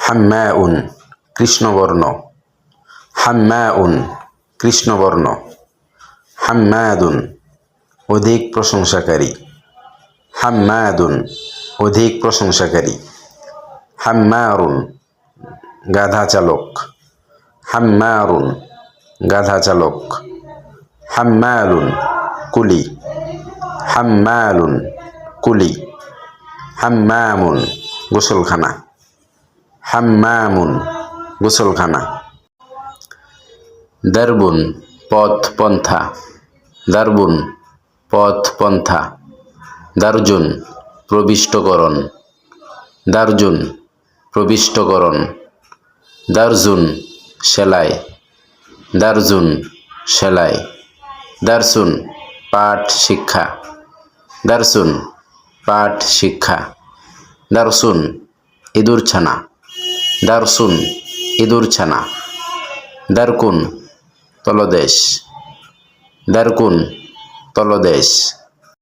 হাম্মাউন কৃষ্ণবর্ণ, হাম্মাউন কৃষ্ণবর্ণ, হাম্মাদুন অধিক প্রশংসাকারী, হাম্মাদুন অধিক প্রশংসাকারী, হাম্মারুন গাধা চালক, হাম্মারুন গাধা চালক, হাম্মালুন কুলি, হাম্মালুন কুলি, হাম্মামুন গোসলখানা, হাম্মামুন গোসলখানা, দারবুন পথ পন্থা, দারবুন পথ পন্থা, দারজুন প্রবিষ্টকরণ, দারজুন প্রবিষ্টকরণ, দারজুন সেলাই, দারজুন সেলাই, দারসুন পাঠ শিক্ষা, দারসুন পাঠ শিক্ষা, দারসুন ইঁদুরছানা, দারসুন ইঁদুরছানা, দারকুন তলদেশ, দারকুন তলদেশ।